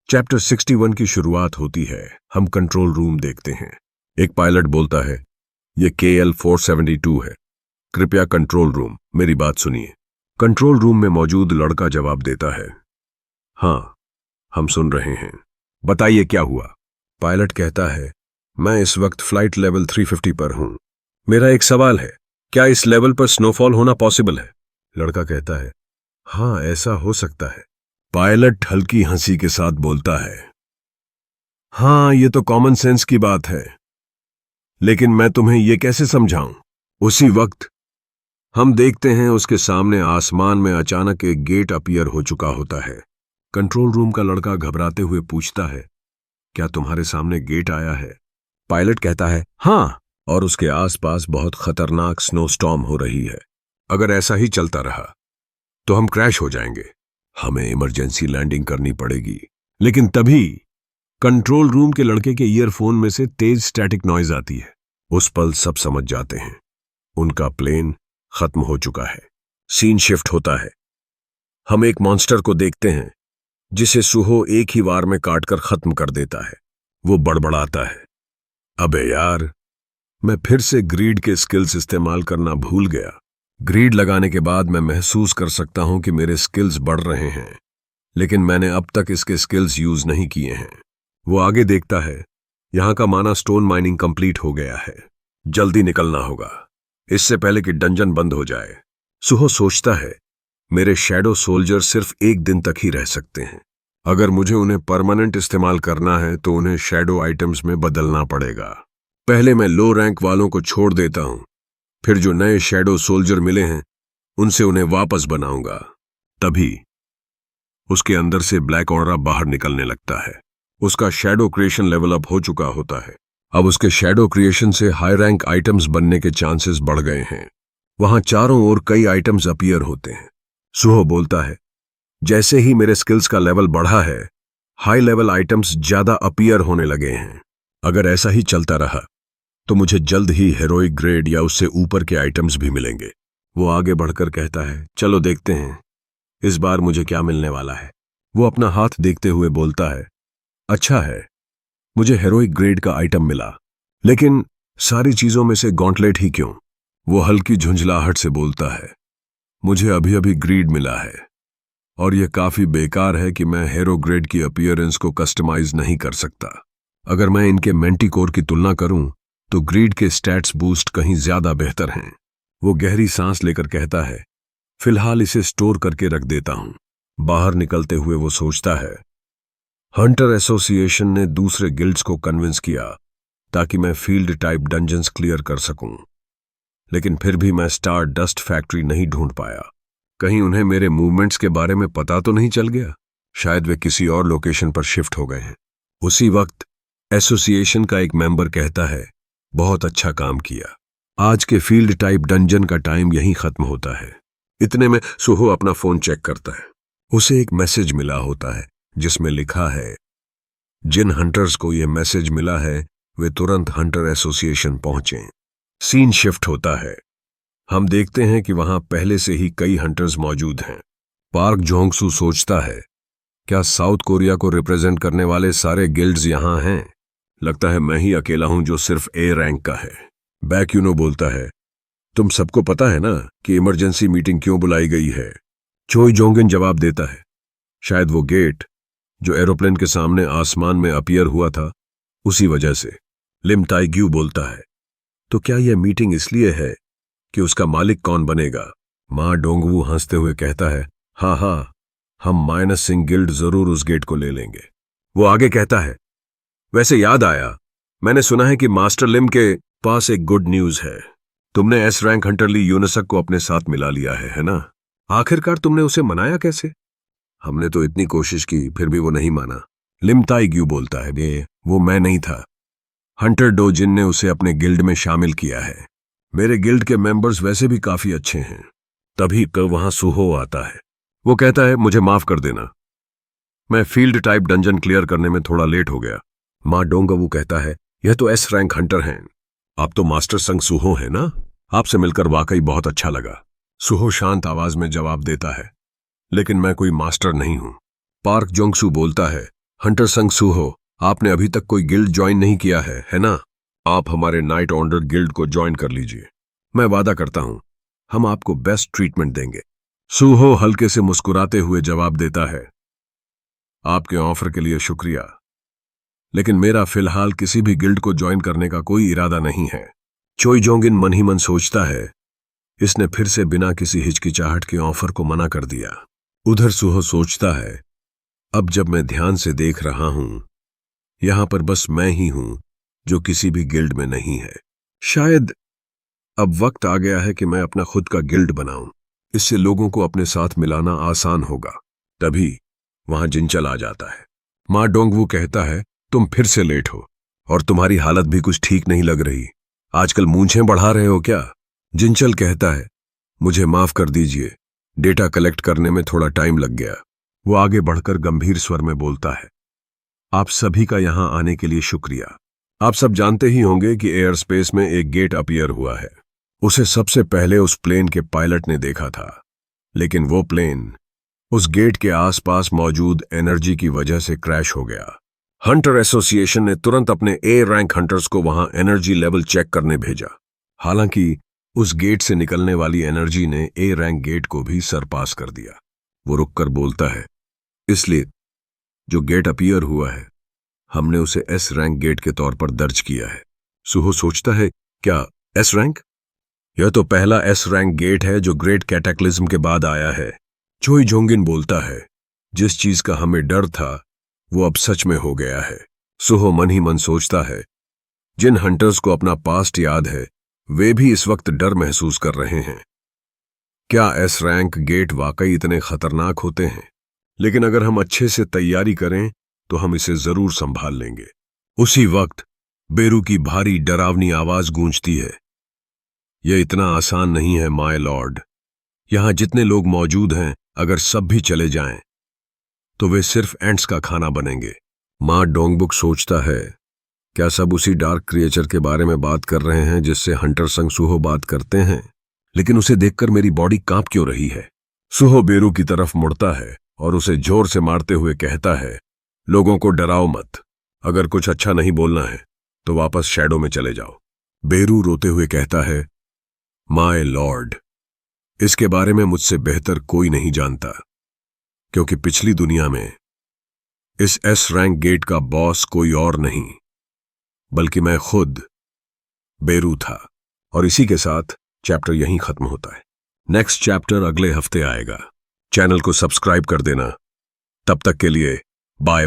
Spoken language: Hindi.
चैप्टर 61 की शुरुआत होती है। हम कंट्रोल रूम देखते हैं। एक पायलट बोलता है, ये KL 472 है, कृपया कंट्रोल रूम, मेरी बात सुनिए। कंट्रोल रूम में मौजूद लड़का जवाब देता है, हाँ हम सुन रहे हैं, बताइए क्या हुआ। पायलट कहता है, मैं इस वक्त फ्लाइट लेवल 350 पर हूं। मेरा एक सवाल है, क्या इस लेवल पर स्नोफॉल होना पॉसिबल है? लड़का कहता है, हाँ ऐसा हो सकता है। पायलट हल्की हंसी के साथ बोलता है, हाँ ये तो कॉमन सेंस की बात है, लेकिन मैं तुम्हें ये कैसे समझाऊं। उसी वक्त हम देखते हैं उसके सामने आसमान में अचानक एक गेट अपीयर हो चुका होता है। कंट्रोल रूम का लड़का घबराते हुए पूछता है, क्या तुम्हारे सामने गेट आया है? पायलट कहता है, हाँ, और उसके आसपास बहुत खतरनाक स्नोस्टॉर्म हो रही है। अगर ऐसा ही चलता रहा तो हम क्रैश हो जाएंगे, हमें इमरजेंसी लैंडिंग करनी पड़ेगी। लेकिन तभी कंट्रोल रूम के लड़के के ईयरफोन में से तेज स्टैटिक नॉइज आती है। उस पल सब समझ जाते हैं, उनका प्लेन खत्म हो चुका है। सीन शिफ्ट होता है। हम एक मॉन्स्टर को देखते हैं जिसे सुहो एक ही वार में काटकर खत्म कर देता है। वो बड़बड़ाता है, अबे यार, मैं फिर से ग्रीड के स्किल्स इस्तेमाल करना भूल गया। ग्रीड लगाने के बाद मैं महसूस कर सकता हूं कि मेरे स्किल्स बढ़ रहे हैं, लेकिन मैंने अब तक इसके स्किल्स यूज नहीं किए हैं। वो आगे देखता है, यहां का माना स्टोन माइनिंग कंप्लीट हो गया है, जल्दी निकलना होगा, इससे पहले कि डंजन बंद हो जाए। सुहो सोचता है, मेरे शैडो सोल्जर सिर्फ एक दिन तक ही रह सकते हैं। अगर मुझे उन्हें परमानेंट इस्तेमाल करना है तो उन्हें शैडो आइटम्स में बदलना पड़ेगा। पहले मैं लो रैंक वालों को छोड़ देता हूं, फिर जो नए शैडो सोल्जर मिले हैं उनसे उन्हें वापस बनाऊंगा। तभी उसके अंदर से ब्लैक ऑरा बाहर निकलने लगता है। उसका शैडो क्रिएशन लेवल अप हो चुका होता है। अब उसके शैडो क्रिएशन से हाई रैंक आइटम्स बनने के चांसेस बढ़ गए हैं। वहां चारों ओर कई आइटम्स अपीयर होते हैं। सुहो बोलता है, जैसे ही मेरे स्किल्स का लेवल बढ़ा है, हाई लेवल आइटम्स ज्यादा अपीयर होने लगे हैं। अगर ऐसा ही चलता रहा तो मुझे जल्द ही हेरोइक ग्रेड या उससे ऊपर के आइटम्स भी मिलेंगे। वो आगे बढ़कर कहता है, चलो देखते हैं इस बार मुझे क्या मिलने वाला है। वो अपना हाथ देखते हुए बोलता है, अच्छा है, मुझे हेरोइक ग्रेड का आइटम मिला, लेकिन सारी चीजों में से गॉन्टलेट ही क्यों? वो हल्की झुंझलाहट से बोलता है, मुझे अभी अभी ग्रीड मिला है और यह काफी बेकार है कि मैं हेरो ग्रेड की अपीयरेंस को कस्टमाइज नहीं कर सकता। अगर मैं इनके मेंटिकोर की तुलना करूं तो ग्रीड के स्टैट्स बूस्ट कहीं ज्यादा बेहतर हैं। वो गहरी सांस लेकर कहता है, फिलहाल इसे स्टोर करके रख देता हूं। बाहर निकलते हुए वो सोचता है, हंटर एसोसिएशन ने दूसरे गिल्ड्स को कन्विंस किया ताकि मैं फील्ड टाइप डंजन्स क्लियर कर सकूं, लेकिन फिर भी मैं स्टार डस्ट फैक्ट्री नहीं ढूंढ पाया। कहीं उन्हें मेरे मूवमेंट्स के बारे में पता तो नहीं चल गया? शायद वे किसी और लोकेशन पर शिफ्ट हो गए हैं। उसी वक्त एसोसिएशन का एक मेंबर कहता है, बहुत अच्छा काम किया, आज के फील्ड टाइप डंजन का टाइम यहीं खत्म होता है। इतने में सुहो अपना फोन चेक करता है। उसे एक मैसेज मिला होता है जिसमें लिखा है, जिन हंटर्स को यह मैसेज मिला है वे तुरंत हंटर एसोसिएशन पहुंचें। सीन शिफ्ट होता है। हम देखते हैं कि वहां पहले से ही कई हंटर्स मौजूद हैं। पार्क जोंगसू सोचता है, क्या साउथ कोरिया को रिप्रेजेंट करने वाले सारे गिल्ड्स यहां हैं? लगता है मैं ही अकेला हूं जो सिर्फ ए रैंक का है। बैक्यूनो बोलता है, तुम सबको पता है ना कि इमरजेंसी मीटिंग क्यों बुलाई गई है? चोई जोंगिन जवाब देता है, शायद वो गेट जो एरोप्लेन के सामने आसमान में अपीयर हुआ था, उसी वजह से। लिम ताइग्यू बोलता है, तो क्या यह मीटिंग इसलिए है कि उसका मालिक कौन बनेगा? मां डोंगवू हंसते हुए कहता है, हाँ हाँ, हम माइनस सिंह गिल्ड जरूर उस गेट को ले लेंगे। वो आगे कहता है, वैसे याद आया, मैंने सुना है कि मास्टर लिम के पास एक गुड न्यूज है। तुमने एस रैंक हंटर ली यूनिसक को अपने साथ मिला लिया है ना? आखिरकार तुमने उसे मनाया कैसे? हमने तो इतनी कोशिश की, फिर भी वो नहीं माना। लिम ताइग्यू बोलता है, वो मैं नहीं था, हंटर डोजिन ने उसे अपने गिल्ड में शामिल किया है। मेरे गिल्ड के मेंबर्स वैसे भी काफी अच्छे हैं। तभी वहां सुहो आता है। वो कहता है, मुझे माफ कर देना, मैं फील्ड टाइप डंजन क्लियर करने में थोड़ा लेट हो गया। मां डोंगवू कहता है, यह तो एस रैंक हंटर हैं, आप तो मास्टर संग सुहो है ना? आपसे मिलकर वाकई बहुत अच्छा लगा। सुहो शांत आवाज में जवाब देता है, लेकिन मैं कोई मास्टर नहीं हूं। पार्क जोंगसू बोलता है, हंटर संग सूहो, आपने अभी तक कोई गिल्ड ज्वाइन नहीं किया है ना? आप हमारे नाइट ऑर्डर गिल्ड को ज्वाइन कर लीजिए। मैं वादा करता हूं हम आपको बेस्ट ट्रीटमेंट देंगे। सूहो हल्के से मुस्कुराते हुए जवाब देता है, आपके ऑफर के लिए शुक्रिया, लेकिन मेरा फिलहाल किसी भी गिल्ड को ज्वाइन करने का कोई इरादा नहीं है। चोई जोंगिन मन ही मन सोचता है, इसने फिर से बिना किसी हिचकिचाहट के ऑफर को मना कर दिया। उधर सूहो सोचता है, अब जब मैं ध्यान से देख रहा हूं, यहां पर बस मैं ही हूं जो किसी भी गिल्ड में नहीं है। शायद अब वक्त आ गया है कि मैं अपना खुद का गिल्ड बनाऊं। इससे लोगों को अपने साथ मिलाना आसान होगा। तभी वहां जिंचल आ जाता है। मां डोंगवू कहता है, तुम फिर से लेट हो और तुम्हारी हालत भी कुछ ठीक नहीं लग रही। आजकल मूंछें बढ़ा रहे हो क्या? जिंचल कहता है, मुझे माफ कर दीजिए, डेटा कलेक्ट करने में थोड़ा टाइम लग गया। वो आगे बढ़कर गंभीर स्वर में बोलता है, आप सभी का यहां आने के लिए शुक्रिया। आप सब जानते ही होंगे कि एयर स्पेस में एक गेट अपीयर हुआ है। उसे सबसे पहले उस प्लेन के पायलट ने देखा था, लेकिन वो प्लेन उस गेट के आसपास मौजूद एनर्जी की वजह से क्रैश हो गया। हंटर एसोसिएशन ने तुरंत अपने ए रैंक हंटर्स को वहां एनर्जी लेवल चेक करने भेजा। हालांकि उस गेट से निकलने वाली एनर्जी ने ए रैंक गेट को भी सरपास कर दिया। वो रुककर बोलता है, इसलिए जो गेट अपीयर हुआ है, हमने उसे एस रैंक गेट के तौर पर दर्ज किया है। सूहो सोचता है, क्या एस रैंक? यह तो पहला एस रैंक गेट है जो ग्रेट कैटेक्लिज्म के बाद आया है। चोई जोंगिन बोलता है, जिस चीज का हमें डर था वो अब सच में हो गया है। सूहो मन ही मन सोचता है, जिन हंटर्स को अपना पास्ट याद है वे भी इस वक्त डर महसूस कर रहे हैं। क्या एस रैंक गेट वाकई इतने खतरनाक होते हैं? लेकिन अगर हम अच्छे से तैयारी करें तो हम इसे जरूर संभाल लेंगे। उसी वक्त बेरू की भारी डरावनी आवाज गूंजती है, यह इतना आसान नहीं है माय लॉर्ड। यहां जितने लोग मौजूद हैं, अगर सब भी चले जाएं तो वे सिर्फ एंट्स का खाना बनेंगे। मां डोंगबुक सोचता है, क्या सब उसी डार्क क्रिएचर के बारे में बात कर रहे हैं जिससे हंटर संग सूहो बात करते हैं? लेकिन उसे देखकर मेरी बॉडी कांप क्यों रही है? सूहो बेरू की तरफ मुड़ता है और उसे जोर से मारते हुए कहता है, लोगों को डराओ मत। अगर कुछ अच्छा नहीं बोलना है तो वापस शैडो में चले जाओ। बेरू रोते हुए कहता है, माय लॉर्ड, इसके बारे में मुझसे बेहतर कोई नहीं जानता, क्योंकि पिछली दुनिया में इस एस रैंक गेट का बॉस कोई और नहीं बल्कि मैं खुद बेरू था। और इसी के साथ चैप्टर यहीं खत्म होता है। नेक्स्ट चैप्टर अगले हफ्ते आएगा। चैनल को सब्सक्राइब कर देना। तब तक के लिए बाय।